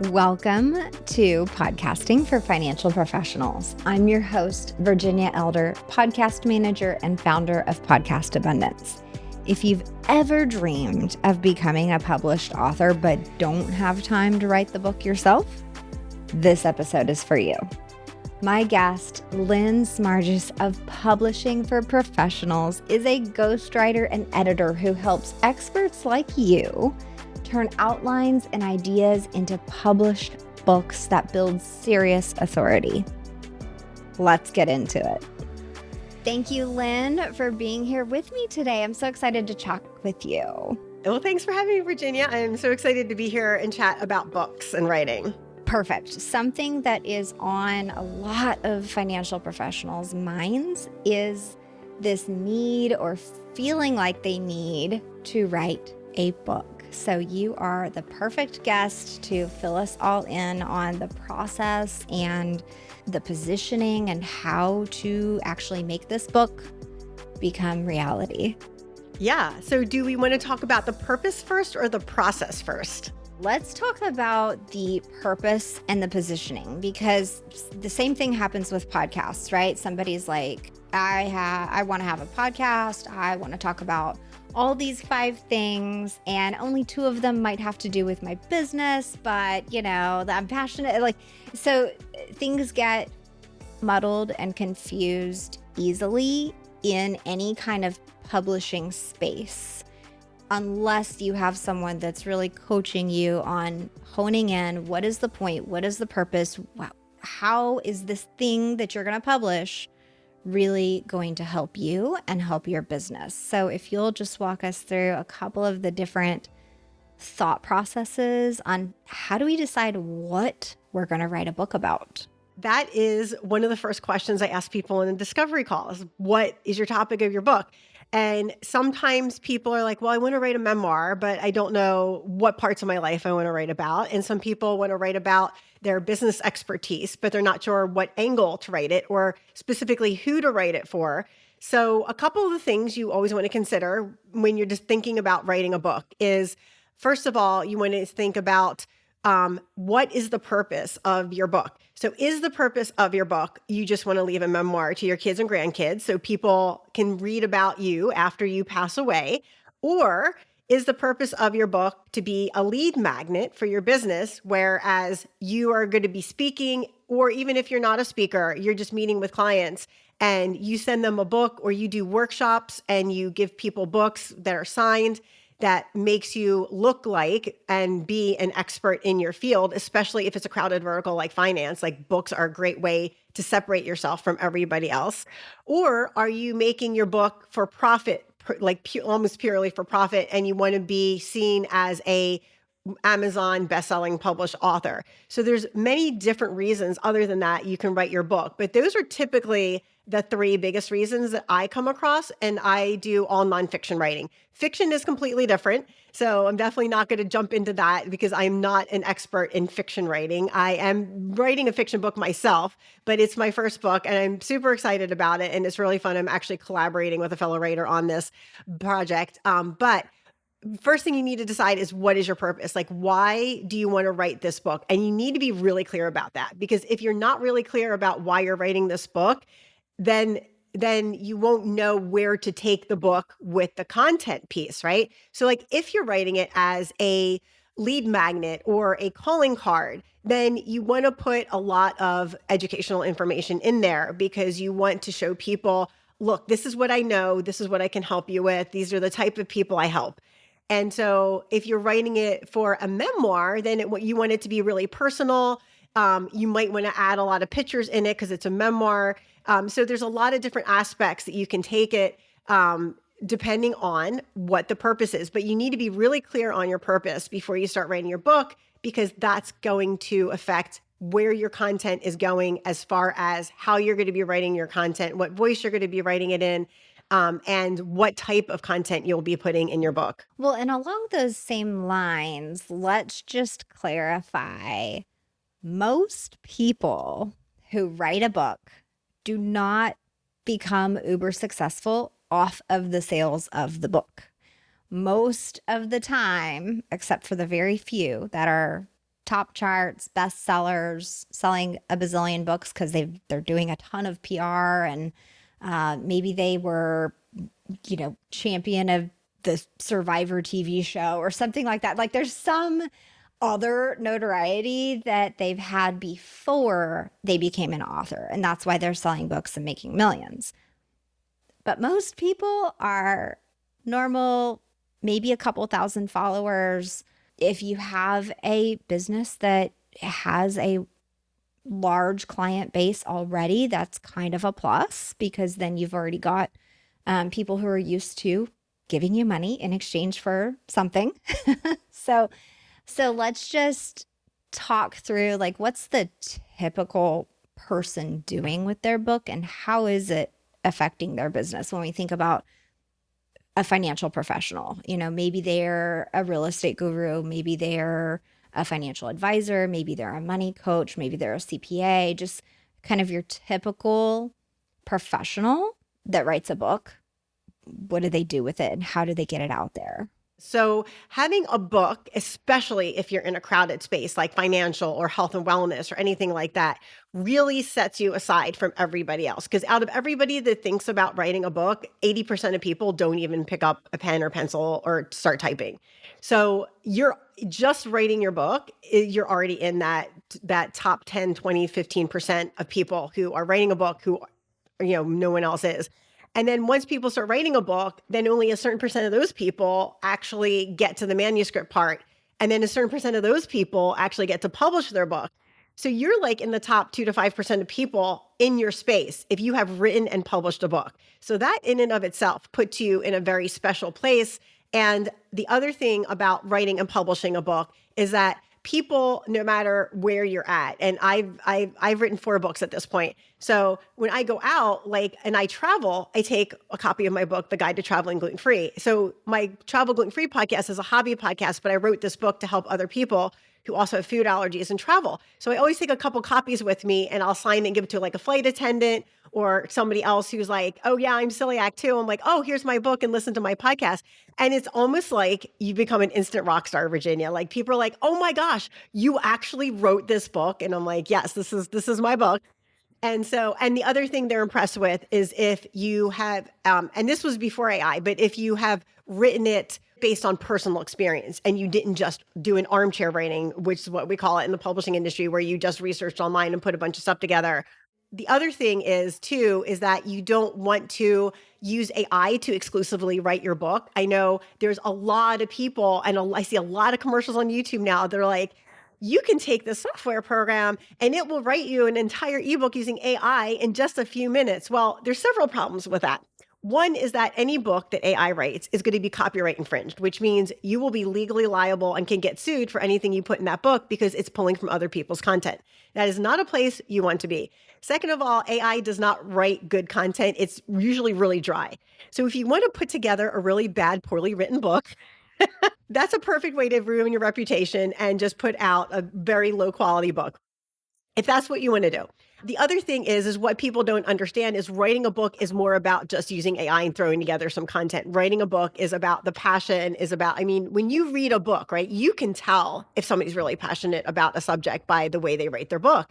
Welcome to Podcasting for Financial Professionals. I'm your host, Virginia Elder, podcast manager and founder of Podcast Abundance. If you've ever dreamed of becoming a published author but don't have time to write the book yourself, this episode is for you. My guest, Lynn Smargis of Publishing for Professionals, is a ghostwriter and editor who helps experts like you turn outlines and ideas into published books that build serious authority. Let's get into it. Thank you, Lynn, for being here with me today. I'm so excited to chat with you. Well, thanks for having me, Virginia. I am so excited to be here and chat about books and writing. Perfect. Something that is on a lot of financial professionals' minds is this need or feeling like they need to write a book. So you are the perfect guest to fill us all in on the process and the positioning and how to actually make this book become reality. Yeah. So do we want to talk about the purpose first or the process first? Let's talk about the purpose and the positioning, because the same thing happens with podcasts, right? Somebody's like, I want to have a podcast. I want to talk about all these 5 things, and only 2 of them might have to do with my business, but I'm passionate. So things get muddled and confused easily in any kind of publishing space, unless you have someone that's really coaching you on honing in, what is the point? What is the purpose? How is this thing that you're going to publish really going to help you and help your business? So if you'll just walk us through a couple of the different thought processes on how do we decide what we're going to write a book about? That is one of the first questions I ask people in the discovery calls. What is your topic of your book? And sometimes people are like, well, I want to write a memoir, but I don't know what parts of my life I want to write about. And some people want to write about their business expertise, but they're not sure what angle to write it or specifically who to write it for. So a couple of the things you always want to consider when you're just thinking about writing a book is, first of all, you want to think about what is the purpose of your book? So is the purpose of your book, you just want to leave a memoir to your kids and grandkids so people can read about you after you pass away? Or is the purpose of your book to be a lead magnet for your business, whereas you are going to be speaking, or even if you're not a speaker, you're just meeting with clients and you send them a book, or you do workshops and you give people books that are signed that makes you look like and be an expert in your field, especially if it's a crowded vertical like finance. Like, books are a great way to separate yourself from everybody else. Or are you making your book for profit, almost purely for profit, and you want to be seen as a Amazon best-selling published author? So there's many different reasons other than that you can write your book, but those are typically the 3 biggest reasons that I come across, and I do all nonfiction writing. Fiction is completely different, so I'm definitely not going to jump into that because I'm not an expert in fiction writing. I am writing a fiction book myself, but it's my first book, and I'm super excited about it, and it's really fun. I'm actually collaborating with a fellow writer on this project, but first thing you need to decide is, what is your purpose? Like, why do you want to write this book? And you need to be really clear about that, because if you're not really clear about why you're writing this book, then you won't know where to take the book with the content piece, right? So like, if you're writing it as a lead magnet or a calling card, then you want to put a lot of educational information in there, because you want to show people, look, this is what I know. This is what I can help you with. These are the type of people I help. And so if you're writing it for a memoir, then you want it to be really personal. You might want to add a lot of pictures in it because it's a memoir. So there's a lot of different aspects that you can take it depending on what the purpose is. But you need to be really clear on your purpose before you start writing your book, because that's going to affect where your content is going, as far as how you're going to be writing your content, what voice you're going to be writing it in, and what type of content you'll be putting in your book. Well, and along those same lines, let's just clarify. Most people who write a book do not become uber successful off of the sales of the book. Most of the time, except for the very few that are top charts, bestsellers, selling a bazillion books because they're doing a ton of PR, and maybe they were, champion of the Survivor TV show or something like that. Like there's some other notoriety that they've had before they became an author, and that's why they're selling books and making millions. But most people are normal, maybe a couple thousand followers. If you have a business that has a large client base already, that's kind of a plus, because then you've already got people who are used to giving you money in exchange for something. so let's just talk through, like, what's the typical person doing with their book and how is it affecting their business when we think about a financial professional. Maybe they're a real estate guru, maybe they're a financial advisor, maybe they're a money coach, maybe they're a CPA, just kind of your typical professional that writes a book. What do they do with it and how do they get it out there? So having a book, especially if you're in a crowded space like financial or health and wellness or anything like that, really sets you aside from everybody else. Because out of everybody that thinks about writing a book, 80% of people don't even pick up a pen or pencil or start typing. So you're just writing your book, you're already in that top 10, 20, 15% of people who are writing a book who, no one else is. And then once people start writing a book, then only a certain percent of those people actually get to the manuscript part. And then a certain percent of those people actually get to publish their book. So you're like in the top 2 to 5% of people in your space if you have written and published a book. So that in and of itself puts you in a very special place. And the other thing about writing and publishing a book is that people, no matter where you're at, and I've written 4 books at this point. So when I go out, and I travel, I take a copy of my book, The Guide to Traveling Gluten-Free. So my Travel Gluten-Free podcast is a hobby podcast, but I wrote this book to help other people who also have food allergies and travel. So I always take a couple copies with me and I'll sign and give it to a flight attendant or somebody else who's like, oh yeah, I'm celiac too. I'm like, oh, here's my book and listen to my podcast. And it's almost like you become an instant rock star, Virginia. Like people are like, oh my gosh, you actually wrote this book. And I'm like, yes, this is my book. And the other thing they're impressed with is if you have, and this was before AI, but if you have written it based on personal experience and you didn't just do an armchair writing, which is what we call it in the publishing industry, where you just researched online and put a bunch of stuff together. The other thing is that you don't want to use AI to exclusively write your book. I know there's a lot of people, and I see a lot of commercials on YouTube now that are like, you can take the software program and it will write you an entire ebook using AI in just a few minutes. Well, there's several problems with that. One is that any book that AI writes is going to be copyright infringed, which means you will be legally liable and can get sued for anything you put in that book because it's pulling from other people's content. That is not a place you want to be. Second of all, AI does not write good content. It's usually really dry. So if you want to put together a really bad, poorly written book, that's a perfect way to ruin your reputation and just put out a very low quality book, if that's what you want to do. The other thing is what people don't understand is writing a book is more about just using AI and throwing together some content. Writing a book is about the passion, when you read a book, right, you can tell if somebody's really passionate about a subject by the way they write their book.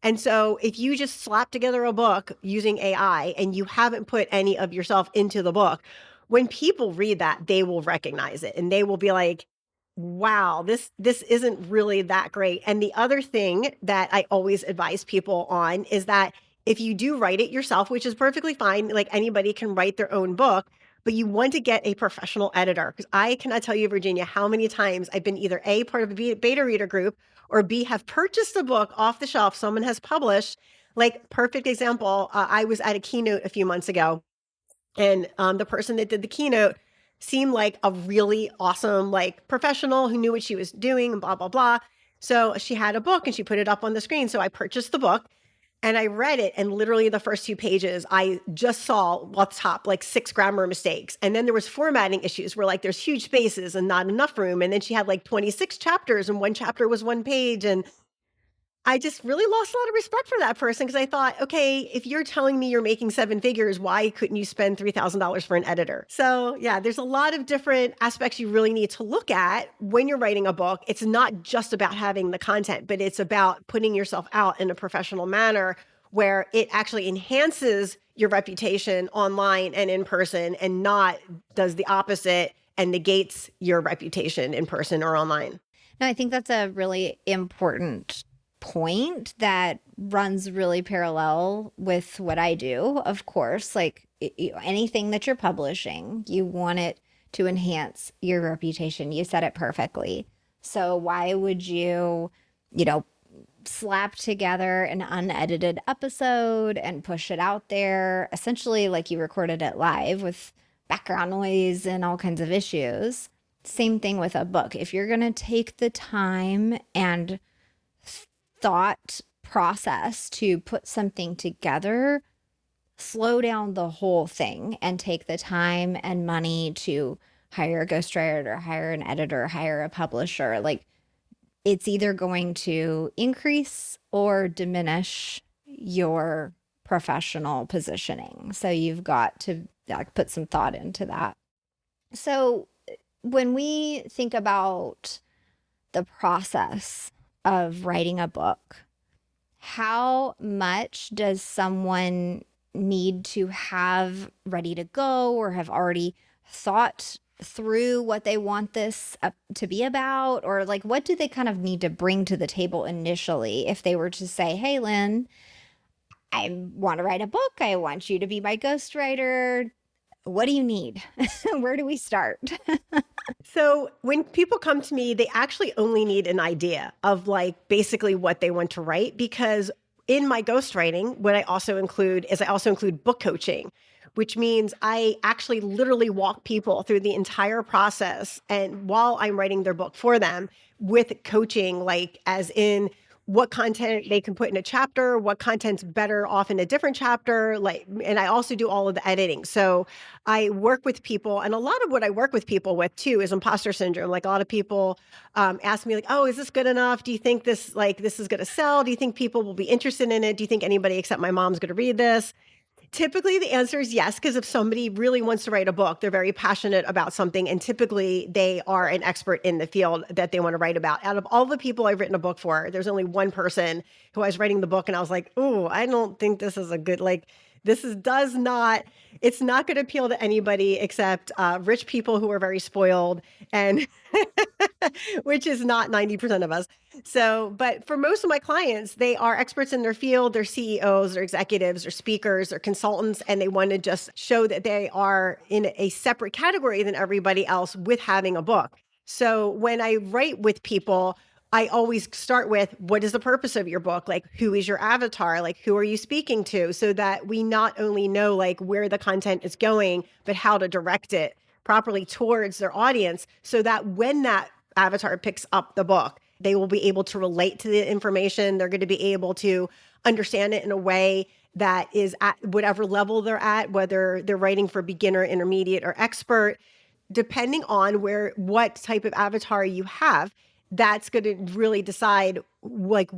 And so if you just slap together a book using AI and you haven't put any of yourself into the book, when people read that, they will recognize it and they will be like, wow, this isn't really that great. And the other thing that I always advise people on is that if you do write it yourself, which is perfectly fine, like anybody can write their own book, but you want to get a professional editor. Because I cannot tell you, Virginia, how many times I've been either A, part of a beta reader group, or B, have purchased a book off the shelf someone has published. Like, perfect example, I was at a keynote a few months ago, and the person that did the keynote seemed like a really awesome, professional who knew what she was doing and blah, blah, blah. So she had a book and she put it up on the screen. So I purchased the book and I read it. And literally the first 2 pages, I just saw at the top, 6 grammar mistakes. And then there was formatting issues where there's huge spaces and not enough room. And then she had 26 chapters and one chapter was 1 page. And I just really lost a lot of respect for that person because I thought, okay, if you're telling me you're making seven figures, why couldn't you spend $3,000 for an editor? So yeah, there's a lot of different aspects you really need to look at when you're writing a book. It's not just about having the content, but it's about putting yourself out in a professional manner where it actually enhances your reputation online and in person and not does the opposite and negates your reputation in person or online. No, I think that's a really important point that runs really parallel with what I do. Of course, like anything that you're publishing, you want it to enhance your reputation. You said it perfectly. So why would you know, slap together an unedited episode and push it out there, essentially like you recorded it live with background noise and all kinds of issues? Same thing with a book. If you're going to take the time and thought process to put something together, slow down the whole thing and take the time and money to hire a ghostwriter, hire an editor, hire a publisher. Like, it's either going to increase or diminish your professional positioning. So you've got to put some thought into that. So when we think about the process of writing a book, how much does someone need to have ready to go or have already thought through what they want this to be about? Or like, what do they kind of need to bring to the table initially if they were to say, hey, Lynn, I want to write a book. I want you to be my ghostwriter. What do you need? Where do we start? So when people come to me, they actually only need an idea of like basically what they want to write, because in my ghostwriting, what I also include is I also include book coaching, which means I actually literally walk people through the entire process and while I'm writing their book for them with coaching, like as in what content they can put in a chapter, what content's better off in a different chapter, like, and I also do all of the editing. So I work with people, and a lot of what I work with people with too is imposter syndrome. Like a lot of people ask me like, oh, is this good enough? Do you think this, like, this is going to sell? Do you think people will be interested in it? Do you think anybody except my mom's going to read this? Typically, the answer is yes, because if somebody really wants to write a book, they're very passionate about something, and typically they are an expert in the field that they want to write about. Out of all the people I've written a book for, there's only one person who I was writing the book, and I was like, "Oh, I don't think this is a good like." This is does not. It's not going to appeal to anybody except rich people who are very spoiled, and which is not 90% of us. So, but for most of my clients, they are experts in their field. They're CEOs, they're executives, or speakers, or consultants, and they want to just show that they are in a separate category than everybody else with having a book. So when I write with people, I always start with, what is the purpose of your book? Like, who is your avatar? Like, who are you speaking to? So that we not only know like where the content is going, but how to direct it properly towards their audience so that when that avatar picks up the book, they will be able to relate to the information. They're going to be able to understand it in a way that is at whatever level they're at, whether they're writing for beginner, intermediate, or expert, depending on what type of avatar you have. That's going to really decide like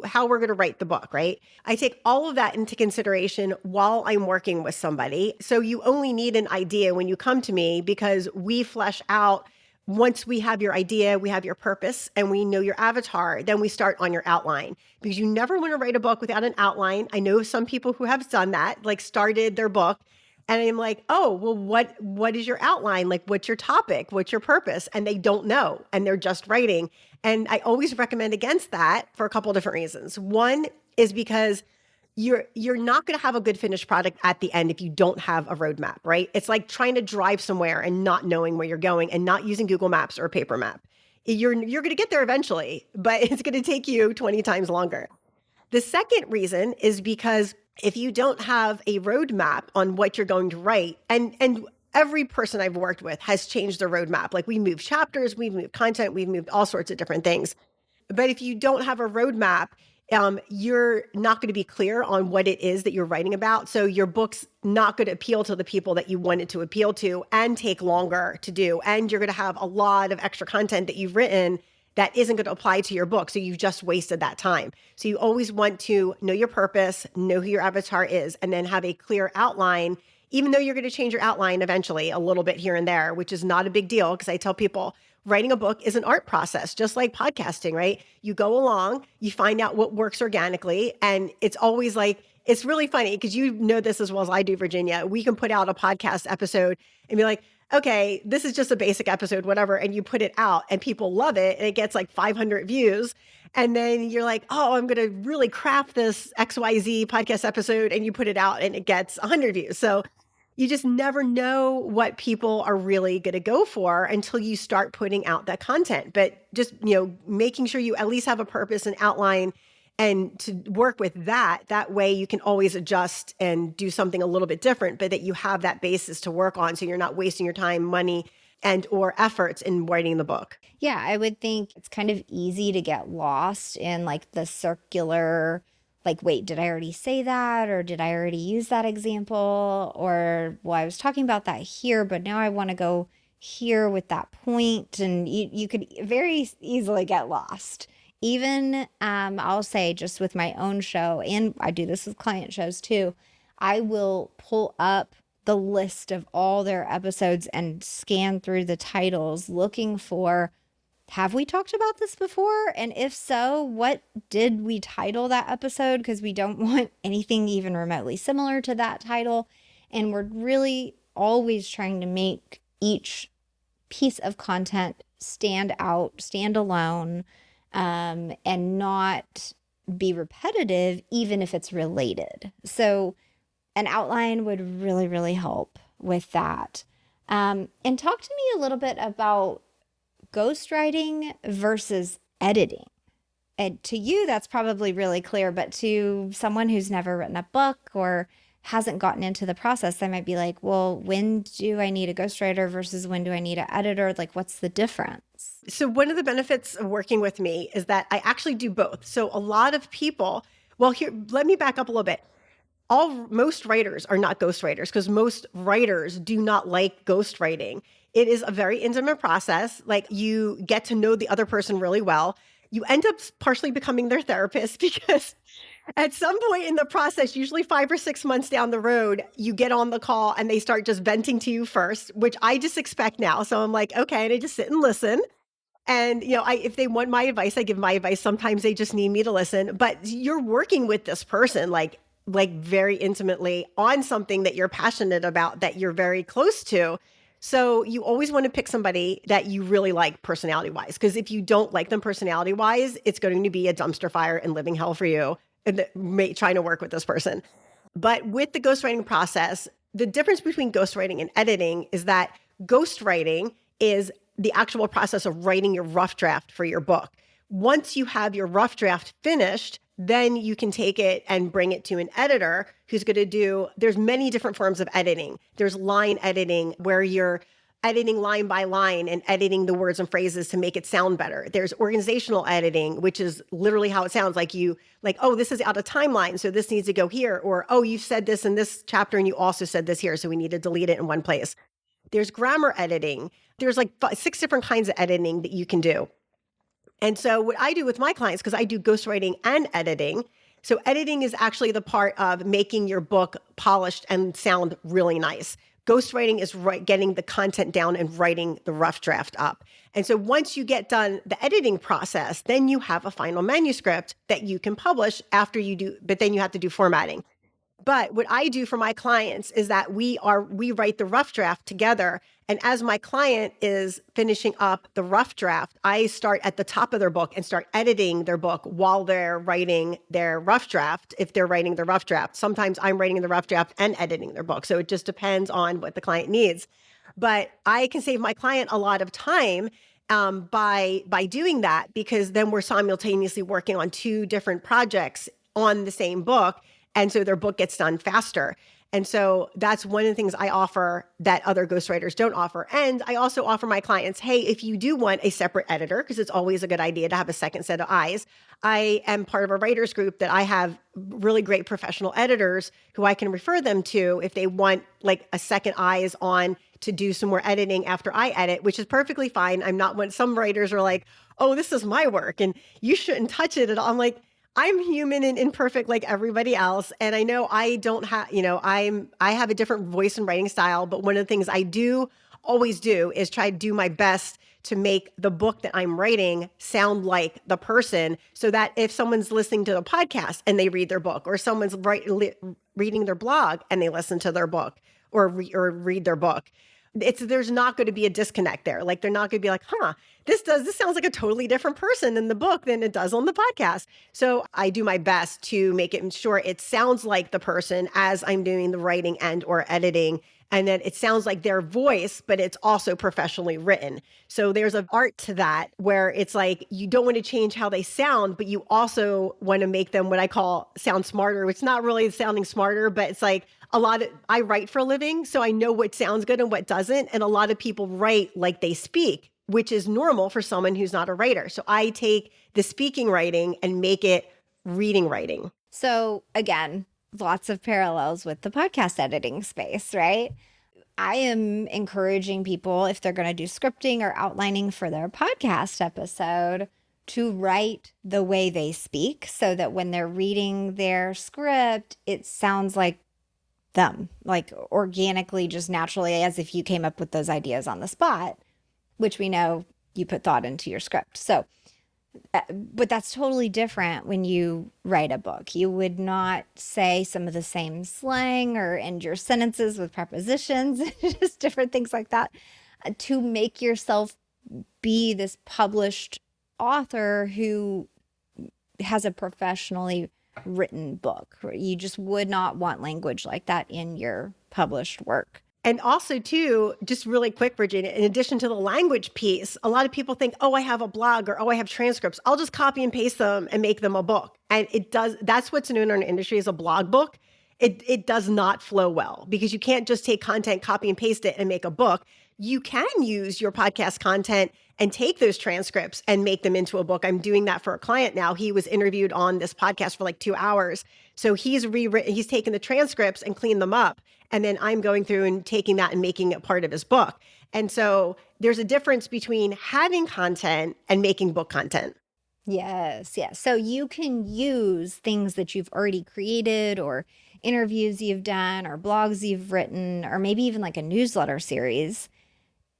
how we're going to write the book, right? I take all of that into consideration while I'm working with somebody. So you only need an idea when you come to me, because we flesh out. Once we have your idea, we have your purpose, and we know your avatar, then we start on your outline, because you never want to write a book without an outline. I know some people who have done that, like started their book, and I'm like, oh, well, what is your outline? Like, what's your topic? What's your purpose? And they don't know, and they're just writing. And I always recommend against that for a couple of different reasons. One is because you're not going to have a good finished product at the end if you don't have a roadmap, right? It's like trying to drive somewhere and not knowing where you're going and not using Google Maps or a paper map. You're going to get there eventually, but it's going to take you 20 times longer. The second reason is because if you don't have a roadmap on what you're going to write, and every person I've worked with has changed their roadmap. Like, we move chapters, we've moved content, we've moved all sorts of different things. But if you don't have a roadmap, you're not going to be clear on what it is that you're writing about. So your book's not going to appeal to the people that you want it to appeal to, and take longer to do. And you're going to have a lot of extra content that you've written that isn't going to apply to your book. So you've just wasted that time. So you always want to know your purpose, know who your avatar is, and then have a clear outline, even though you're going to change your outline eventually a little bit here and there, which is not a big deal. Because I tell people, writing a book is an art process, just like podcasting, right? You go along, you find out what works organically. And it's always like, it's really funny because you know this as well as I do, Virginia. We can put out a podcast episode and be like, okay, this is just a basic episode, whatever. And you put it out and people love it and it gets like 500 views. And then you're like, oh, I'm going to really craft this XYZ podcast episode. And you put it out and it gets 100 views. So you just never know what people are really going to go for until you start putting out that content. But just, making sure you at least have a purpose and outline and to work with that way you can always adjust and do something a little bit different, but that you have that basis to work on so you're not wasting your time, money, and or efforts in writing the book. Yeah, I would think it's kind of easy to get lost in like the circular, like, wait, did I already say that? Or did I already use that example? Or, well, I was talking about that here, but now I want to go here with that point. And you could very easily get lost. Even, I'll say just with my own show, and I do this with client shows too, I will pull up the list of all their episodes and scan through the titles looking for, have we talked about this before? And if so, what did we title that episode? Because we don't want anything even remotely similar to that title. And we're really always trying to make each piece of content stand out, stand alone, and not be repetitive, even if it's related. So an outline would really, really help with that. And talk to me a little bit about ghostwriting versus editing. And to you, that's probably really clear, but to someone who's never written a book or hasn't gotten into the process, they might be like, well, when do I need a ghostwriter versus when do I need an editor? Like, what's the difference? So one of the benefits of working with me is that I actually do both. So a lot of people, well, here, let me back up a little bit. Most writers are not ghostwriters because most writers do not like ghostwriting. It is a very intimate process. Like, you get to know the other person really well. You end up partially becoming their therapist because at some point in the process, usually 5 or 6 months down the road, you get on the call and they start just venting to you first, which I just expect now. So I'm like, okay, and I just sit and listen. And, if they want my advice, I give my advice. Sometimes they just need me to listen, but you're working with this person like very intimately on something that you're passionate about, that you're very close to. So you always want to pick somebody that you really like personality wise, because if you don't like them personality wise, it's going to be a dumpster fire and living hell for you and trying to work with this person. But with the ghostwriting process, the difference between ghostwriting and editing is that ghostwriting is the actual process of writing your rough draft for your book. Once you have your rough draft finished, then you can take it and bring it to an editor who's going to there's many different forms of editing. There's line editing where you're editing line by line and editing the words and phrases to make it sound better. There's organizational editing, which is literally how it sounds like oh, this is out of timeline, so this needs to go here. Or, oh, you said this in this chapter and you also said this here, so we need to delete it in one place. There's grammar editing. There's like 6 different kinds of editing that you can do. And so what I do with my clients, because I do ghostwriting and editing. So editing is actually the part of making your book polished and sound really nice. Ghostwriting is getting the content down and writing the rough draft up. And so once you get done the editing process, then you have a final manuscript that you can publish after you do, but then you have to do formatting. But what I do for my clients is that we write the rough draft together. And as my client is finishing up the rough draft, I start at the top of their book and start editing their book while they're writing their rough draft. If they're writing the rough draft, sometimes I'm writing the rough draft and editing their book. So it just depends on what the client needs. But I can save my client a lot of time by doing that, because then we're simultaneously working on 2 different projects on the same book. And so their book gets done faster. And so that's one of the things I offer that other ghostwriters don't offer. And I also offer my clients, hey, if you do want a separate editor, because it's always a good idea to have a second set of eyes, I am part of a writers group that I have really great professional editors who I can refer them to if they want like a second eyes on to do some more editing after I edit, which is perfectly fine. I'm not when some writers are like, oh, this is my work and you shouldn't touch it at all. I'm like, I'm human and imperfect like everybody else. And I know I don't have, I have a different voice and writing style, but one of the things I do always do is try to do my best to make the book that I'm writing sound like the person, so that if someone's listening to the podcast and they read their book, or someone's reading their blog and they listen to their book or read their book, there's not going to be a disconnect there. Like they're not going to be like, this sounds like a totally different person in the book than it does on the podcast. So I do my best to make it sure it sounds like the person as I'm doing the writing and or editing, and then it sounds like their voice, but it's also professionally written. So there's an art to that where it's like you don't want to change how they sound, but you also want to make them what I call sound smarter. It's not really sounding smarter, but it's like I write for a living, so I know what sounds good and what doesn't. And a lot of people write like they speak, which is normal for someone who's not a writer. So I take the speaking writing and make it reading writing. So again, lots of parallels with the podcast editing space, right? I am encouraging people, if they're going to do scripting or outlining for their podcast episode, to write the way they speak so that when they're reading their script, it sounds like them, like organically, just naturally, as if you came up with those ideas on the spot, which we know you put thought into your script. So, but that's totally different when you write a book. You would not say some of the same slang or end your sentences with prepositions, just different things like that, to make yourself be this published author who has a professionally written book. You just would not want language like that in your published work. And also too, just really quick, Virginia, in addition to the language piece, a lot of people think, oh, I have a blog or, oh, I have transcripts. I'll just copy and paste them and make them a book. And that's what's known in our industry as a blog book. It does not flow well because you can't just take content, copy and paste it and make a book. You can use your podcast content and take those transcripts and make them into a book. I'm doing that for a client now. He was interviewed on this podcast for like 2 hours. So he's taken the transcripts and cleaned them up. And then I'm going through and taking that and making it part of his book. And so there's a difference between having content and making book content. Yes, yes. So you can use things that you've already created or interviews you've done or blogs you've written or maybe even like a newsletter series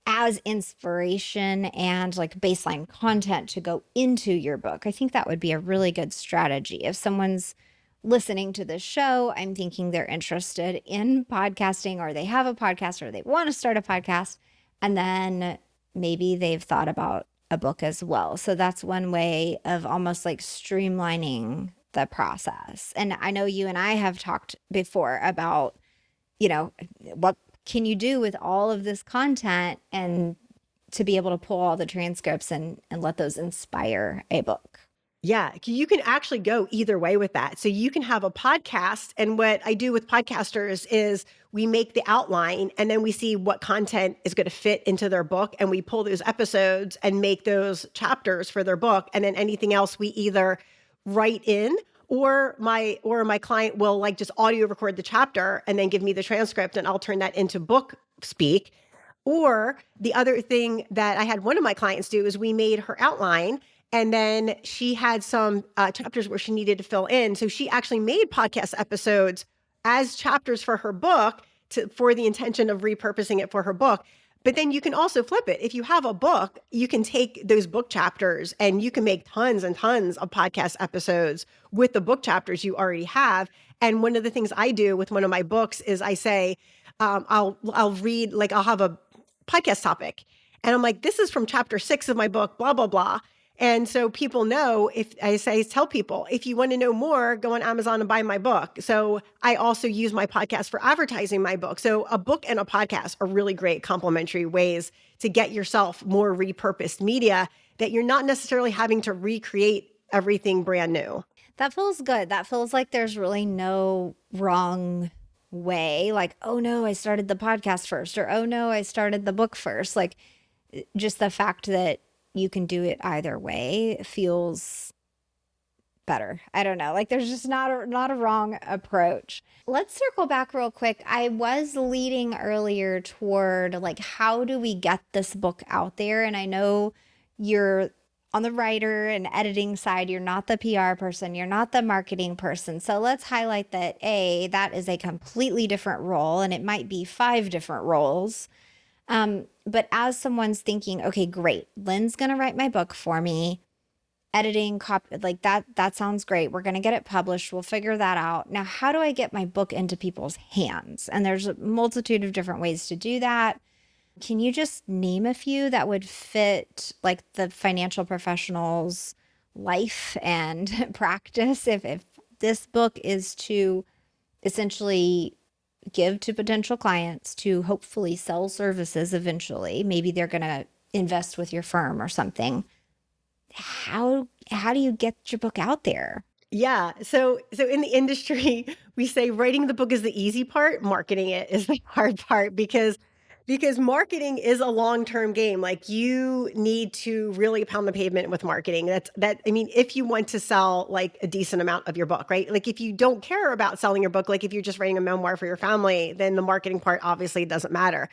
as inspiration and like baseline content to go into your book. I think that would be a really good strategy. If someone's listening to this show, I'm thinking they're interested in podcasting or they have a podcast or they want to start a podcast, and then maybe they've thought about a book as well. So that's one way of almost like streamlining the process. And I know you and I have talked before about, what can you do with all of this content and to be able to pull all the transcripts and let those inspire a book. Yeah, you can actually go either way with that. So you can have a podcast. And what I do with podcasters is we make the outline and then we see what content is going to fit into their book. And we pull those episodes and make those chapters for their book. And then anything else we either write in or my client will like just audio record the chapter and then give me the transcript and I'll turn that into book speak. Or the other thing that I had one of my clients do is we made her outline. And then she had some chapters where she needed to fill in. So she actually made podcast episodes as chapters for her book for the intention of repurposing it for her book. But then you can also flip it. If you have a book, you can take those book chapters and you can make tons and tons of podcast episodes with the book chapters you already have. And one of the things I do with one of my books is I say, I'll read, like I'll have a podcast topic. And I'm like, this is from chapter 6 of my book, blah, blah, blah. And so people know, if I tell people, if you want to know more, go on Amazon and buy my book. So I also use my podcast for advertising my book. So a book and a podcast are really great complementary ways to get yourself more repurposed media that you're not necessarily having to recreate everything brand new. That feels good. That feels like there's really no wrong way. Like, oh no, I started the podcast first, or oh no, I started the book first. Like just the fact that you can do it either way feels better. I don't know. Like there's just not a wrong approach. Let's circle back real quick. I was leading earlier toward like how do we get this book out there? And I know you're on the writer and editing side, you're not the PR person, you're not the marketing person. So let's highlight that that is a completely different role and it might be 5 different roles. But as someone's thinking, okay, great, Lynn's gonna write my book for me, editing, copy, like that sounds great. We're gonna get it published. We'll figure that out. Now, how do I get my book into people's hands? And there's a multitude of different ways to do that. Can you just name a few that would fit like the financial professional's life and practice if this book is to essentially give to potential clients to hopefully sell services eventually? Maybe they're going to invest with your firm or something. How do you get your book out there? Yeah. So in the industry, we say writing the book is the easy part, marketing it is the hard part because marketing is a long-term game. Like you need to really pound the pavement with marketing. I mean, if you want to sell like a decent amount of your book, right? Like if you don't care about selling your book, like if you're just writing a memoir for your family, then the marketing part obviously doesn't matter.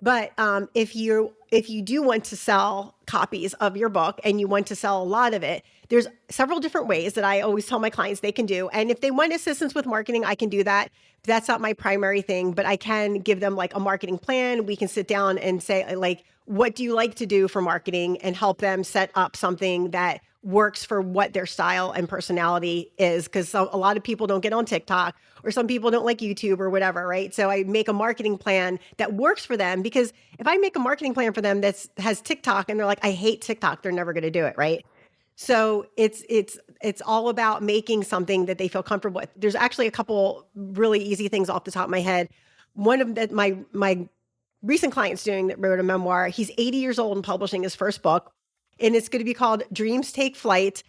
But if you do want to sell copies of your book and you want to sell a lot of it, there's several different ways that I always tell my clients they can do. And if they want assistance with marketing, I can do that. That's not my primary thing, but I can give them like a marketing plan. We can sit down and say like, what do you like to do for marketing, and help them set up something that works for what their style and personality is. Because a lot of people don't get on TikTok, or some people don't like YouTube or whatever, right? So I make a marketing plan that works for them, because if I make a marketing plan for them that has TikTok and they're like, I hate TikTok, they're never going to do it, right? So it's all about making something that they feel comfortable with. There's actually a couple really easy things off the top of my head. One of that my recent client's doing that wrote a memoir. He's 80 years old and publishing his first book, and it's going to be called Dreams Take Flight.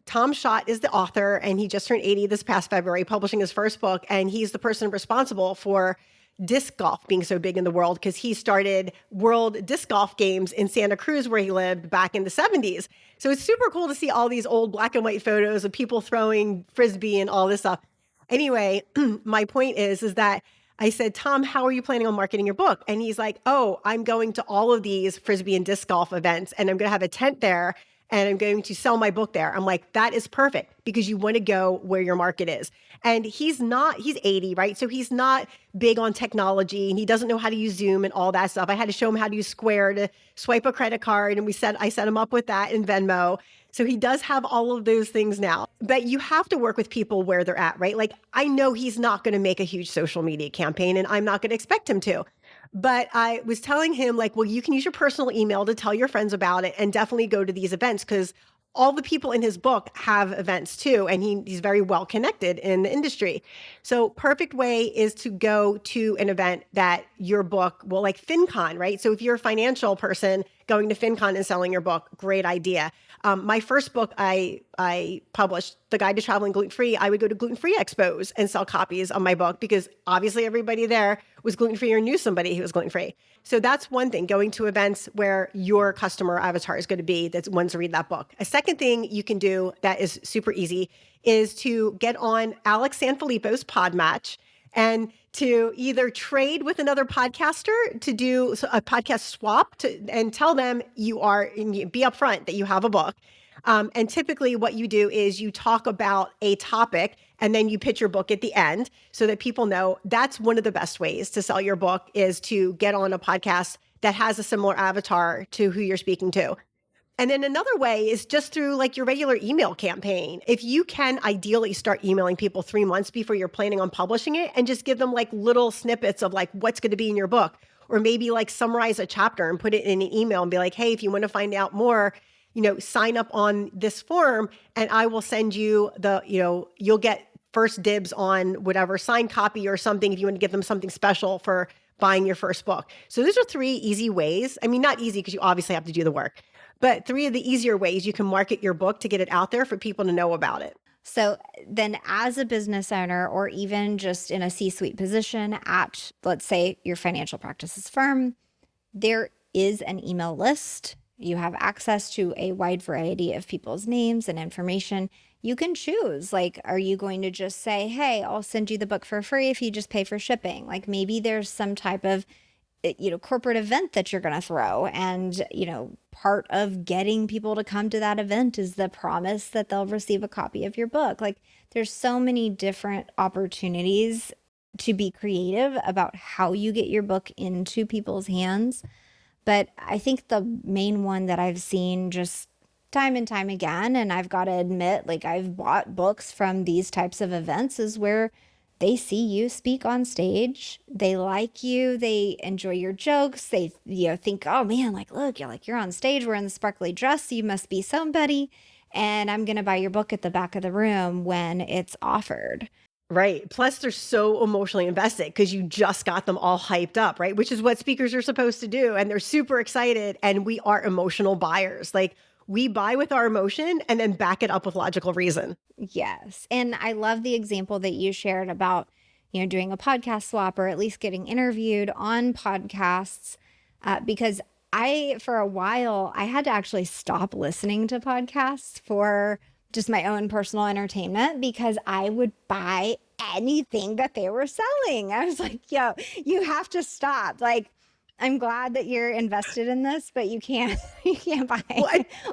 Tom Schott is the author, and he just turned 80 this past February, publishing his first book. And he's the person responsible for disc golf being so big in the world, because he started world disc golf games in Santa Cruz, where he lived back in the 70s. So it's super cool to see all these old black and white photos of people throwing Frisbee and all this stuff. Anyway, my point is that I said, Tom, how are you planning on marketing your book? And he's like, oh, I'm going to all of these Frisbee and disc golf events, and I'm going to have a tent there, and I'm going to sell my book there. I'm like, that is perfect, because you want to go where your market is. And he's 80, right? So he's not big on technology, and he doesn't know how to use Zoom and all that stuff. I had to show him how to use Square to swipe a credit card. And I set him up with that in Venmo. So he does have all of those things now. But you have to work with people where they're at, right? Like I know he's not going to make a huge social media campaign, and I'm not going to expect him to. But I was telling him like, well, you can use your personal email to tell your friends about it, and definitely go to these events, because all the people in his book have events too. And he's very well connected in the industry. So perfect way is to go to an event that your book will, like FinCon, right? So if you're a financial person going to FinCon and selling your book, great idea. My first book I published, The Guide to Traveling Gluten-Free, I would go to gluten-free expos and sell copies of my book, because obviously everybody there was gluten-free or knew somebody who was gluten-free. So that's one thing, going to events where your customer avatar is going to be that wants to read that book. A second thing you can do that is super easy is to get on Alex Sanfilippo's Podmatch and to either trade with another podcaster, to do a podcast swap, and tell them be upfront that you have a book. And typically what you do is you talk about a topic, and then you pitch your book at the end, so that people know. That's one of the best ways to sell your book, is to get on a podcast that has a similar avatar to who you're speaking to. And then another way is just through like your regular email campaign. If you can ideally start emailing people 3 months before you're planning on publishing it, and just give them like little snippets of like what's going to be in your book, or maybe like summarize a chapter and put it in an email and be like, hey, if you want to find out more, sign up on this form, and I will send you you'll get first dibs on whatever signed copy or something, if you want to give them something special for buying your first book. So those are 3 easy ways. I mean, not easy, because you obviously have to do the work, but 3 of the easier ways you can market your book to get it out there for people to know about it. So then as a business owner, or even just in a C-suite position at, let's say, your financial practices firm, there is an email list. You have access to a wide variety of people's names and information. You can choose, like, are you going to just say, hey, I'll send you the book for free if you just pay for shipping? Like maybe there's some type of corporate event that you're going to throw. And, part of getting people to come to that event is the promise that they'll receive a copy of your book. Like there's so many different opportunities to be creative about how you get your book into people's hands. But I think the main one that I've seen just time and time again, and I've got to admit, like I've bought books from these types of events, is where they see you speak on stage. They like you. They enjoy your jokes. They, think, oh man, like, look, you're on stage wearing the sparkly dress. You must be somebody. And I'm going to buy your book at the back of the room when it's offered. Right. Plus, they're so emotionally invested because you just got them all hyped up, right? Which is what speakers are supposed to do. And they're super excited. And we are emotional buyers. Like we buy with our emotion and then back it up with logical reason. Yes. And I love the example that you shared about, doing a podcast swap or at least getting interviewed on podcasts, because for a while, I had to actually stop listening to podcasts for just my own personal entertainment because I would buy anything that they were selling. I was like, yo, you have to stop. Like, I'm glad that you're invested in this, but you can't buy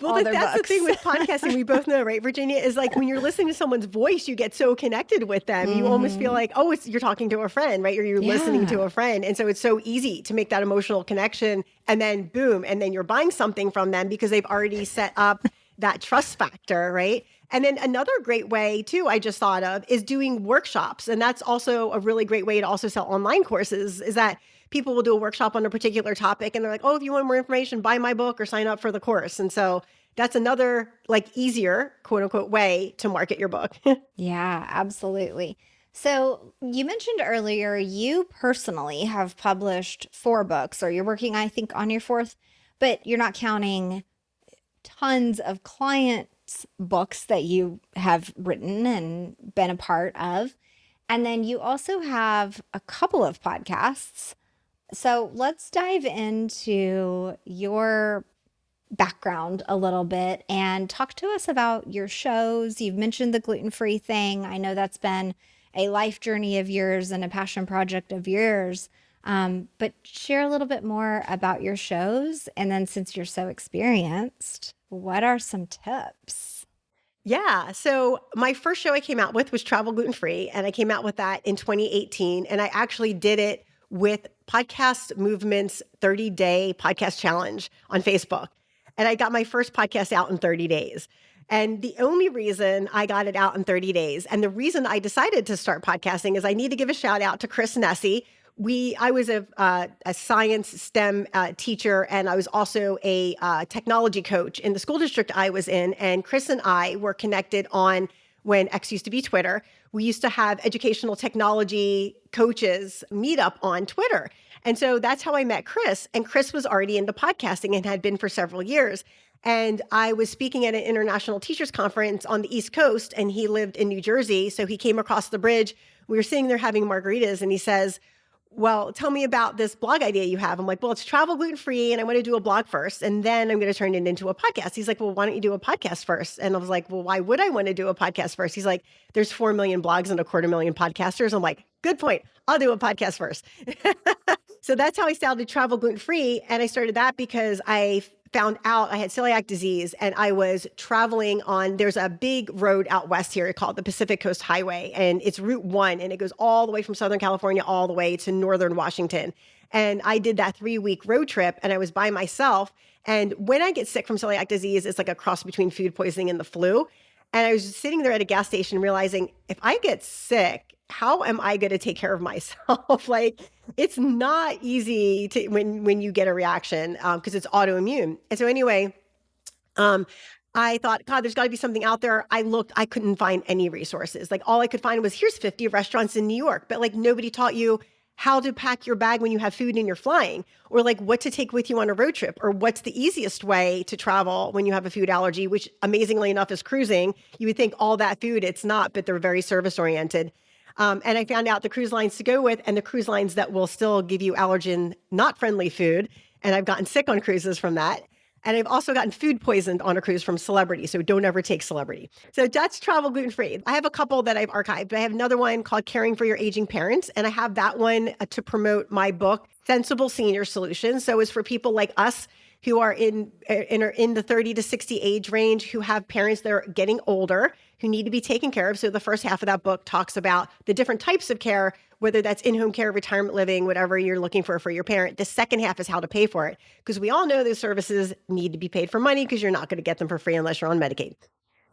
all their that's books. The thing with podcasting. We both know, right, Virginia, is like when you're listening to someone's voice, you get so connected with them. You almost feel like, oh, you're talking to a friend, right? Or you're listening to a friend. And so it's so easy to make that emotional connection and then boom, and then you're buying something from them because they've already set up that trust factor, right? And then another great way too, I just thought of is doing workshops. And that's also a really great way to also sell online courses is that people will do a workshop on a particular topic and they're like, oh, if you want more information, buy my book or sign up for the course. And so that's another like easier, quote unquote, way to market your book. Yeah, absolutely. So you mentioned earlier you personally have published 4 books, or you're working, I think, on your 4th, but you're not counting tons of clients' books that you have written and been a part of. And then you also have a couple of podcasts. So let's dive into your background a little bit and talk to us about your shows. You've mentioned the gluten-free thing. I know that's been a life journey of yours and a passion project of yours. But share a little bit more about your shows. And then since you're so experienced, what are some tips? Yeah. So my first show I came out with was Travel Gluten Free, and I came out with that in 2018. And I actually did it with Podcast Movement's 30-day podcast challenge on Facebook. And I got my first podcast out in 30 days. And the only reason I got it out in 30 days, and the reason I decided to start podcasting is I need to give a shout out to Chris Nessie. I was a science STEM teacher, and I was also a technology coach in the school district I was in. And Chris and I were connected on when X used to be Twitter. We used to have educational technology coaches meet up on Twitter. And so that's how I met Chris. And Chris was already into podcasting and had been for several years. And I was speaking at an international teachers conference on the East Coast, and he lived in New Jersey. So he came across the bridge. We were sitting there having margaritas, and he says, well, tell me about this blog idea you have. I'm like, well, it's Travel Gluten Free, and I want to do a blog first, and then I'm going to turn it into a podcast. He's like, well, why don't you do a podcast first? And I was like, well, why would I want to do a podcast first? He's like, there's 4 million blogs and 250,000 podcasters. I'm like, good point. I'll do a podcast first. So that's how I started Travel Gluten Free. And I started that because I found out I had celiac disease, and I was traveling there's a big road out west here called the Pacific Coast Highway, and it's Route 1, and it goes all the way from Southern California all the way to Northern Washington. And I did that 3-week road trip, and I was by myself. And when I get sick from celiac disease, it's like a cross between food poisoning and the flu. And I was just sitting there at a gas station realizing, if I get sick, how am I going to take care of myself? Like, it's not easy to when you get a reaction because it's autoimmune. And so anyway, I thought, God, there's got to be something out there. I looked, I couldn't find any resources. Like all I could find was here's 50 restaurants in New York, but like nobody taught you how to pack your bag when you have food and you're flying, or like what to take with you on a road trip, or what's the easiest way to travel when you have a food allergy, which amazingly enough is cruising. You would think all that food, it's not, but they're very service oriented. And I found out the cruise lines to go with and the cruise lines that will still give you allergen, not friendly food. And I've gotten sick on cruises from that. And I've also gotten food poisoned on a cruise from celebrity. So don't ever take celebrity. So Dutch travel gluten-free. I have a couple that I've archived. I have another one called Caring for Your Aging Parents. And I have that one to promote my book, Sensible Senior Solutions. So it's for people like us who are in the 30 to 60 age range, who have parents that are getting older, who need to be taken care of. So the first half of that book talks about the different types of care, whether that's in-home care, retirement living, whatever you're looking for your parent. The second half is how to pay for it, because we all know those services need to be paid for money, because you're not going to get them for free unless you're on Medicaid.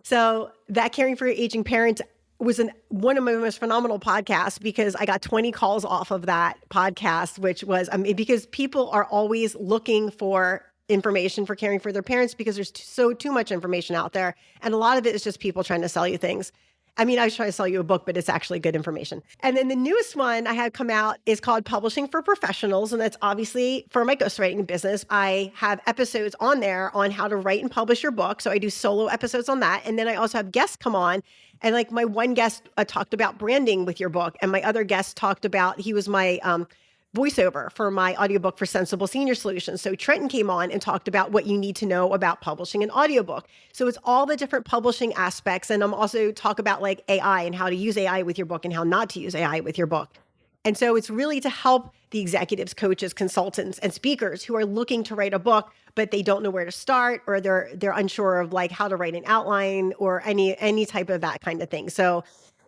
So that Caring for Your Aging Parents was one of my most phenomenal podcasts, because I got 20 calls off of that podcast, which was because people are always looking for information for caring for their parents, because there's too much information out there. And a lot of it is just people trying to sell you things. I mean, I was trying to sell you a book, but it's actually good information. And then the newest one I had come out is called Publishing for Professionals. And that's obviously for my ghostwriting business. I have episodes on there on how to write and publish your book. So I do solo episodes on that. And then I also have guests come on. And like my one guest talked about branding with your book. And my other guest talked about, he was my voiceover for my audiobook for Sensible Senior Solutions. So Trenton came on and talked about what you need to know about publishing an audiobook. So it's all the different publishing aspects. And I'm also talk about like AI and how to use AI with your book and how not to use AI with your book. And so it's really to help the executives, coaches, consultants, and speakers who are looking to write a book, but they don't know where to start, or they're unsure of like how to write an outline or any type of that kind of thing. So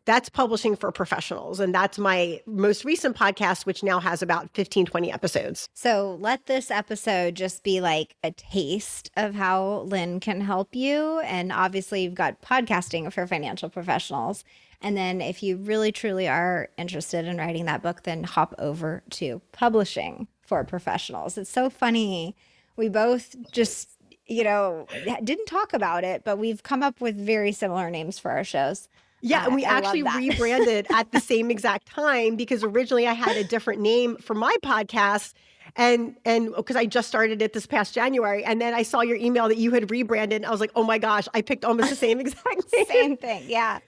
that's Publishing for Professionals. And that's my most recent podcast, which now has about 15, 20 episodes. So let this episode just be like a taste of how Lynn can help you. And obviously you've got podcasting for financial professionals. And then if you really truly are interested in writing that book, then hop over to Publishing for Professionals. It's so funny. We both just, didn't talk about it, but we've come up with very similar names for our shows. Yeah, and we actually rebranded at the same exact time, because originally I had a different name for my podcast, and because I just started it this past January, and then I saw your email that you had rebranded, and I was like, oh my gosh, I picked almost the same exact name. Same thing, yeah.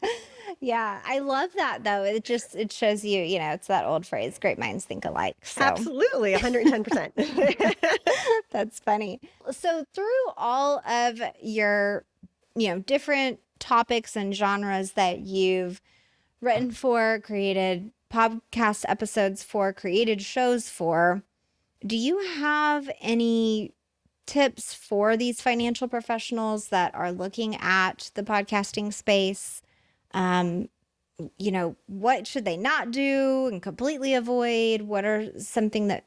Yeah, I love that though. It shows you, it's that old phrase, great minds think alike. So. Absolutely, 110%. That's funny. So through all of your, different topics and genres that you've written for, created podcast episodes for, created shows for, do you have any tips for these financial professionals that are looking at the podcasting space? What should they not do and completely avoid? What are something that,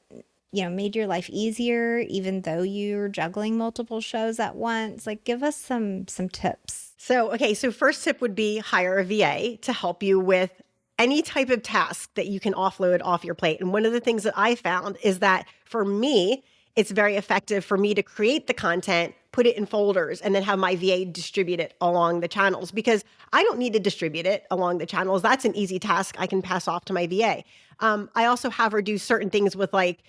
made your life easier, even though you're juggling multiple shows at once? Like, give us some tips. So first tip would be hire a VA to help you with any type of task that you can offload off your plate. And one of the things that I found is that for me, it's very effective for me to create the content, put it in folders, and then have my VA distribute it along the channels, because I don't need to distribute it along the channels. That's an easy task I can pass off to my VA. I also have her do certain things with like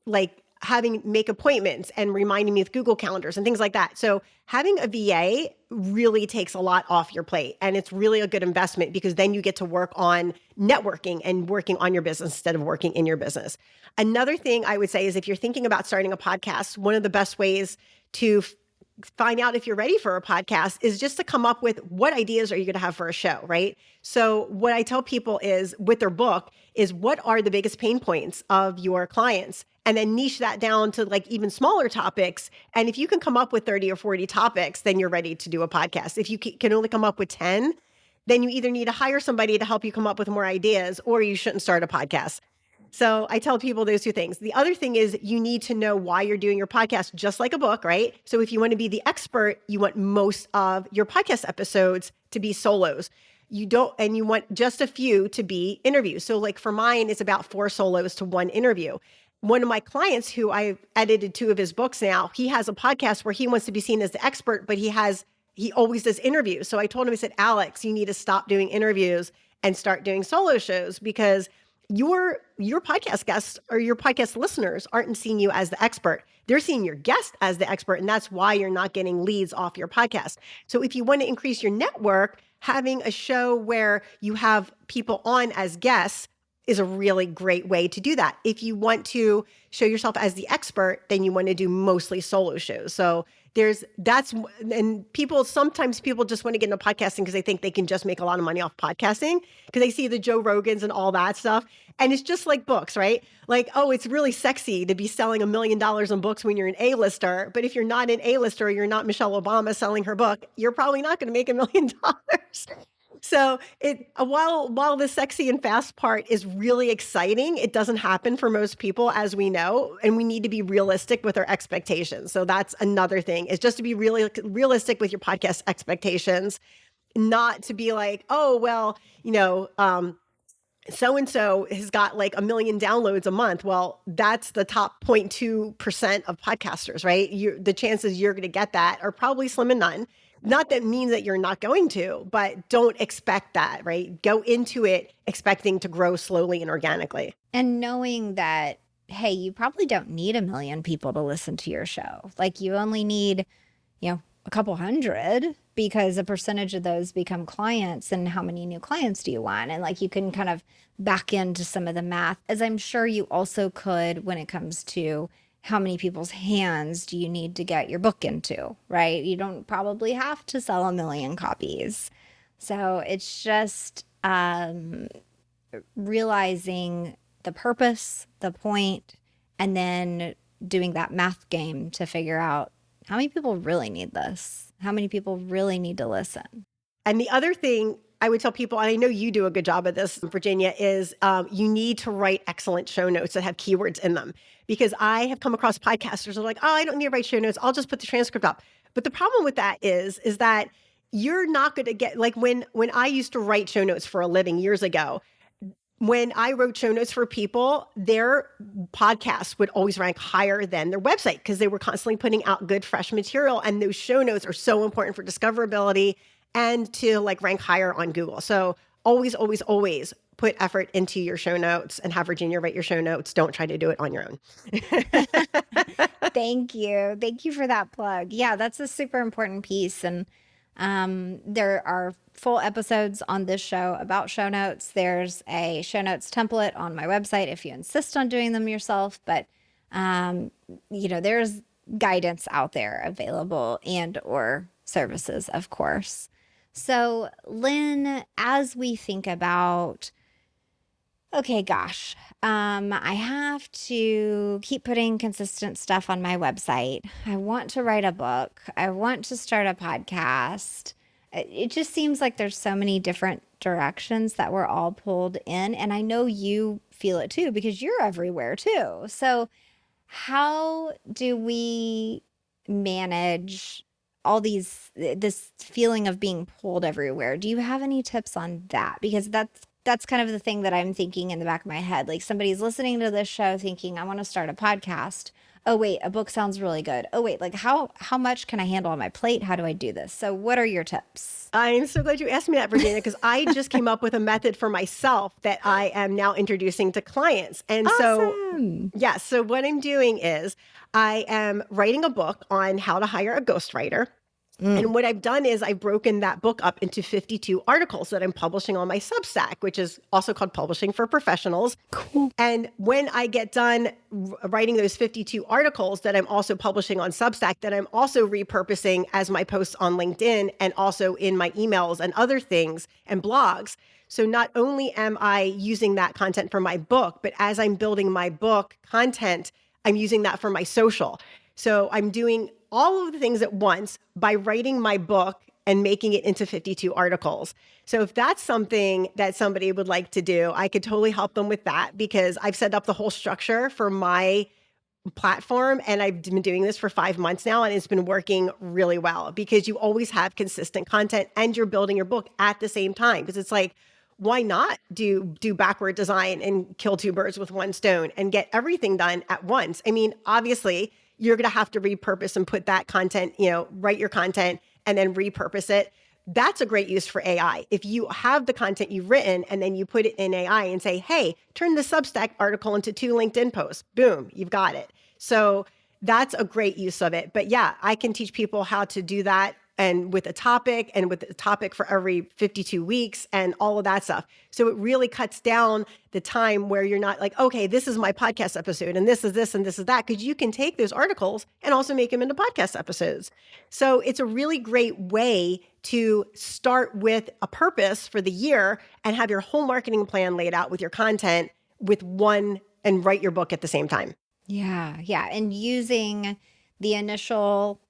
make appointments and reminding me with Google calendars and things like that. So having a VA really takes a lot off your plate, and it's really a good investment, because then you get to work on networking and working on your business instead of working in your business. Another thing I would say is, if you're thinking about starting a podcast, one of the best ways to find out if you're ready for a podcast is just to come up with what ideas are you going to have for a show, right? So what I tell people is, with their book, is what are the biggest pain points of your clients? And then niche that down to like even smaller topics. And if you can come up with 30 or 40 topics, then you're ready to do a podcast. If you can only come up with 10, then you either need to hire somebody to help you come up with more ideas, or you shouldn't start a podcast. So I tell people those two things. The other thing is, you need to know why you're doing your podcast, just like a book, right? So if you want to be the expert, you want most of your podcast episodes to be solos. You want just a few to be interviews. So like for mine, it's about 4 solos to 1 interview. One of my clients, who I've edited 2 of his books now, he has a podcast where he wants to be seen as the expert, but he always does interviews. So I told him, I said, Alex, you need to stop doing interviews and start doing solo shows, because your podcast guests or your podcast listeners aren't seeing you as the expert. They're seeing your guest as the expert, and that's why you're not getting leads off your podcast. So if you want to increase your network, having a show where you have people on as guests is a really great way to do that. If you want to show yourself as the expert, then you want to do mostly solo shows. So sometimes people just want to get into podcasting because they think they can just make a lot of money off podcasting because they see the Joe Rogans and all that stuff. And it's just like books, right? Like, oh, it's really sexy to be selling $1 million in books when you're an A-lister. But if you're not an A-lister, you're not Michelle Obama selling her book, you're probably not going to make $1 million. So while the sexy and fast part is really exciting, it doesn't happen for most people, as we know, and we need to be realistic with our expectations. So that's another thing, is just to be really realistic with your podcast expectations, not to be like, oh, well, so-and-so has got like 1 million downloads a month. Well, that's the top 0.2% of podcasters, right? The chances you're going to get that are probably slim and none. Not that means that you're not going to, but don't expect that, right? Go into it expecting to grow slowly and organically. And knowing that, hey, you probably don't need 1 million people to listen to your show. Like, you only need, a couple hundred, because a percentage of those become clients. And how many new clients do you want? And like, you can kind of back into some of the math, as I'm sure you also could when it comes to how many people's hands do you need to get your book into, right? You don't probably have to sell 1 million copies. So it's just realizing the purpose, the point, and then doing that math game to figure out how many people really need this, how many people really need to listen. And the other thing I would tell people, and I know you do a good job of this, Virginia, is you need to write excellent show notes that have keywords in them. Because I have come across podcasters who are like, oh, I don't need to write show notes, I'll just put the transcript up. But the problem with that is that you're not going to get, like when I used to write show notes for a living years ago, when I wrote show notes for people, their podcasts would always rank higher than their website because they were constantly putting out good, fresh material. And those show notes are so important for discoverability and to like rank higher on Google. So always, always, always put effort into your show notes and have Virginia write your show notes. Don't try to do it on your own. Thank you. Thank you for that plug. Yeah, that's a super important piece. And there are full episodes on this show about show notes. There's a show notes template on my website if you insist on doing them yourself. But, there's guidance out there available, and or services, of course. So, Lynn, as we think about, okay, gosh, I have to keep putting consistent stuff on my website. I want to write a book. I want to start a podcast. It just seems like there's so many different directions that we're all pulled in. And I know you feel it too, because you're everywhere too. So how do we manage all this feeling of being pulled everywhere? Do you have any tips on that? Because that's kind of the thing that I'm thinking in the back of my head. Like, somebody's listening to this show thinking, I want to start a podcast. Oh, wait, a book sounds really good. Oh, wait, like how much can I handle on my plate? How do I do this? So what are your tips? I'm so glad you asked me that, Virginia, because I just came up with a method for myself that I am now introducing to clients. And Awesome. so what I'm doing is I am writing a book on how to hire a ghostwriter. And what I've done is I've broken that book up into 52 articles that I'm publishing on my Substack, which is also called Publishing for Professionals. Cool. And when I get done writing those 52 articles that I'm also publishing on Substack, that I'm also repurposing as my posts on LinkedIn and also in my emails and other things and blogs. So not only am I using that content for my book, but as I'm building my book content, I'm using that for my social. So I'm doing all of the things at once by writing my book and making it into 52 articles. So if that's something that somebody would like to do, I could totally help them with that, because I've set up the whole structure for my platform and I've been doing this for 5 months now, and it's been working really well because you always have consistent content and you're building your book at the same time. Because it's like, why not do backward design and kill two birds with one stone and get everything done at once? I mean, obviously, you're going to have to repurpose and put that content, write your content and then repurpose it. That's a great use for AI. If you have the content you've written and then you put it in AI and say, hey, turn the Substack article into 2 LinkedIn posts, boom, you've got it. So that's a great use of it. But yeah, I can teach people how to do that and with a topic for every 52 weeks and all of that stuff. So it really cuts down the time where you're not like, okay, this is my podcast episode and this is this and this is that, because you can take those articles and also make them into podcast episodes. So it's a really great way to start with a purpose for the year and have your whole marketing plan laid out with your content with one and write your book at the same time. Yeah. And using the initial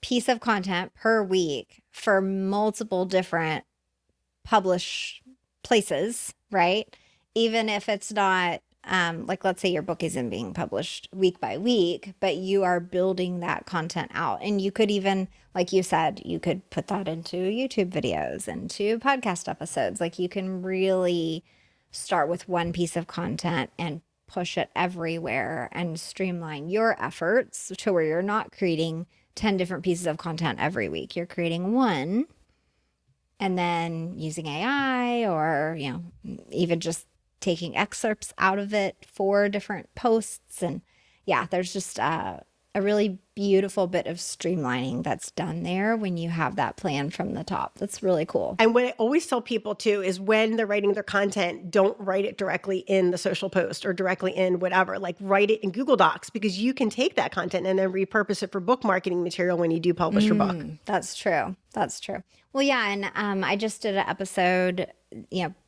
piece of content per week for multiple different publish places, right? Even if it's not let's say your book isn't being published week by week, but you are building that content out. And you could even, like you said, you could put that into YouTube videos, into podcast episodes. Like you can really start with one piece of content and push it everywhere and streamline your efforts to where you're not creating 10 different pieces of content every week. You're creating one and then using AI or, even just taking excerpts out of it for different posts. And yeah, there's just a really beautiful bit of streamlining that's done there when you have that plan from the top. That's really cool. And what I always tell people too is when they're writing their content, don't write it directly in the social post or directly in whatever, like write it in Google Docs, because you can take that content and then repurpose it for book marketing material when you do publish your book. That's true. Well, yeah. And I just did an episode,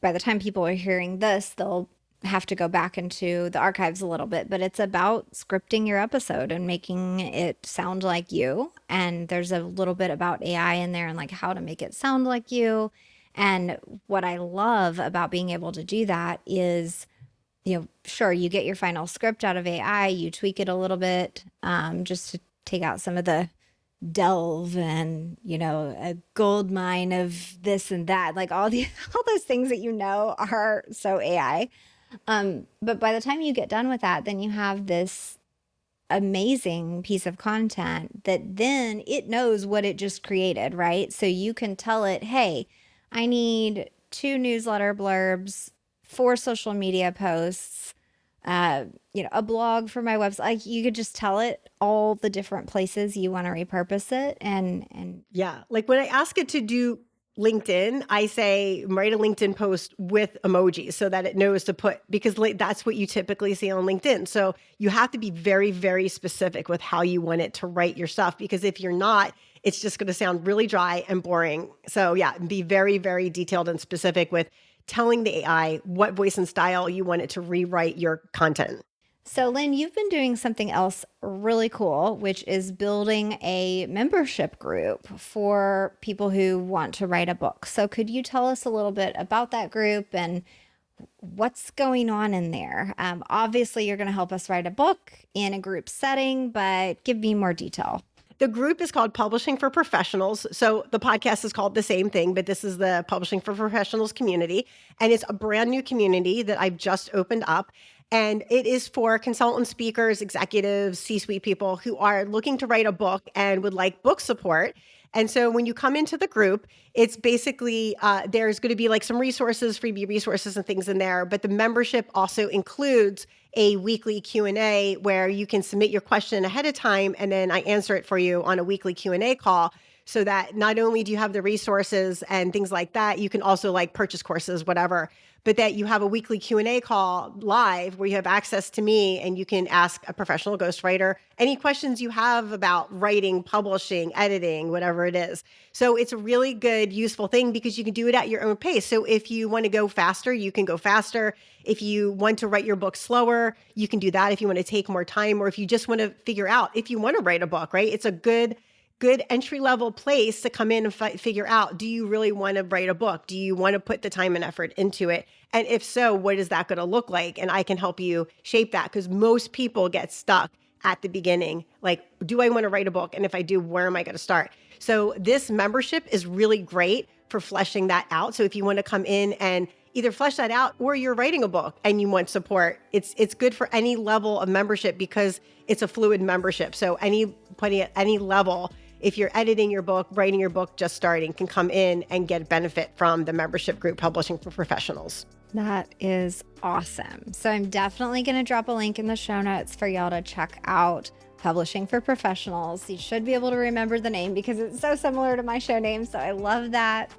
by the time people are hearing this, they'll have to go back into the archives a little bit, but it's about scripting your episode and making it sound like you. And there's a little bit about AI in there and like how to make it sound like you. And what I love about being able to do that is, sure, you get your final script out of AI, you tweak it a little bit, just to take out some of the delve and, a gold mine of this and that, like all those things that are so AI. But by the time you get done with that, then you have this amazing piece of content that then it knows what it just created, right? So you can tell it, hey, I need 2 newsletter blurbs, 4 social media posts, a blog for my website. Like you could just tell it all the different places you want to repurpose it. And yeah, like when I ask it to do LinkedIn, I say write a LinkedIn post with emojis so that it knows to put, because that's what you typically see on LinkedIn. So you have to be very, very specific with how you want it to write your stuff, because if you're not, it's just going to sound really dry and boring. So yeah, be very, very detailed and specific with telling the AI what voice and style you want it to rewrite your content. So Lynn, you've been doing something else really cool, which is building a membership group for people who want to write a book. So could you tell us a little bit about that group and what's going on in there? Obviously, you're going to help us write a book in a group setting, but give me more detail. The group is called Publishing for Professionals. So the podcast is called the same thing, but this is the Publishing for Professionals community. And it's a brand new community that I've just opened up. And it is for consultant speakers, executives, C-suite people who are looking to write a book and would like book support. And so when you come into the group, it's basically, there's going to be like some resources, freebie resources and things in there. But the membership also includes a weekly Q&A where you can submit your question ahead of time, and then I answer it for you on a weekly Q&A call, so that not only do you have the resources and things like that, you can also like purchase courses, whatever, but that you have a weekly Q&A call live where you have access to me and you can ask a professional ghostwriter any questions you have about writing, publishing, editing, whatever it is. So it's a really good, useful thing because you can do it at your own pace. So if you want to go faster, you can go faster. If you want to write your book slower, you can do that. If you want to take more time, or if you just want to figure out if you want to write a book, right? It's a good entry-level place to come in and figure out, do you really want to write a book? Do you want to put the time and effort into it? And if so, what is that going to look like? And I can help you shape that, because most people get stuck at the beginning. Like, do I want to write a book? And if I do, where am I going to start? So this membership is really great for fleshing that out. So if you want to come in and either flesh that out, or you're writing a book and you want support, it's good for any level of membership because it's a fluid membership. So anybody at any level, if you're editing your book, writing your book, just starting, can come in and get benefit from the membership group Publishing for Professionals. That is awesome. So I'm definitely going to drop a link in the show notes for y'all to check out Publishing for Professionals. You should be able to remember the name because it's so similar to my show name. So I love that.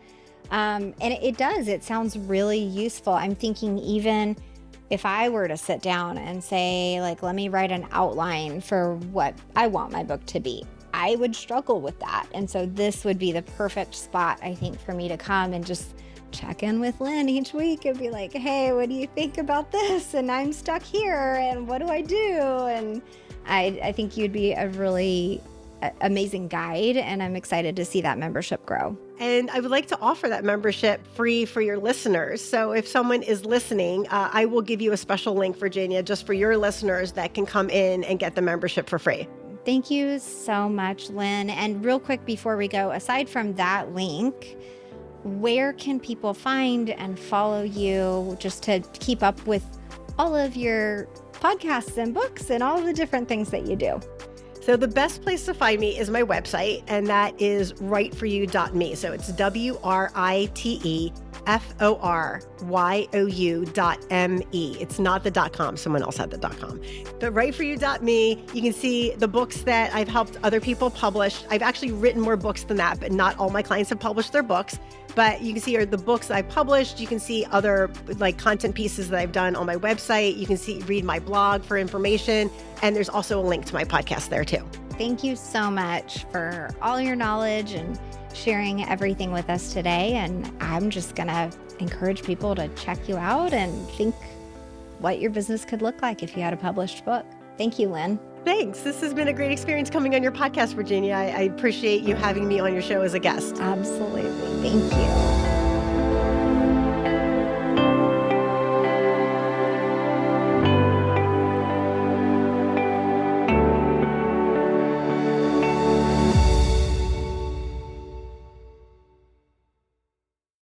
And it sounds really useful. I'm thinking even if I were to sit down and say, like, let me write an outline for what I want my book to be, I would struggle with that. And so this would be the perfect spot, I think, for me to come and just check in with Lynn each week and be like, hey, what do you think about this? And I'm stuck here, and what do I do? And I think you'd be a really amazing guide, and I'm excited to see that membership grow. And I would like to offer that membership free for your listeners. So if someone is listening, I will give you a special link, Virginia, just for your listeners that can come in and get the membership for free. Thank you so much, Lynn. And real quick before we go, aside from that link, where can people find and follow you just to keep up with all of your podcasts and books and all of the different things that you do? So the best place to find me is my website, and that is writeforyou.me. So it's WRITEFORYOU.ME. It's not the .com. Someone else had the .com. But writeforyou.me, you can see the books that I've helped other people publish. I've actually written more books than that, but not all my clients have published their books. But you can see the books I've published. You can see other content pieces that I've done on my website. You can read my blog for information. And there's also a link to my podcast there too. Thank you so much for all your knowledge and sharing everything with us today. And I'm just going to encourage people to check you out and think what your business could look like if you had a published book. Thank you, Lynn. Thanks. This has been a great experience coming on your podcast, Virginia. I appreciate you having me on your show as a guest. Absolutely. Thank you.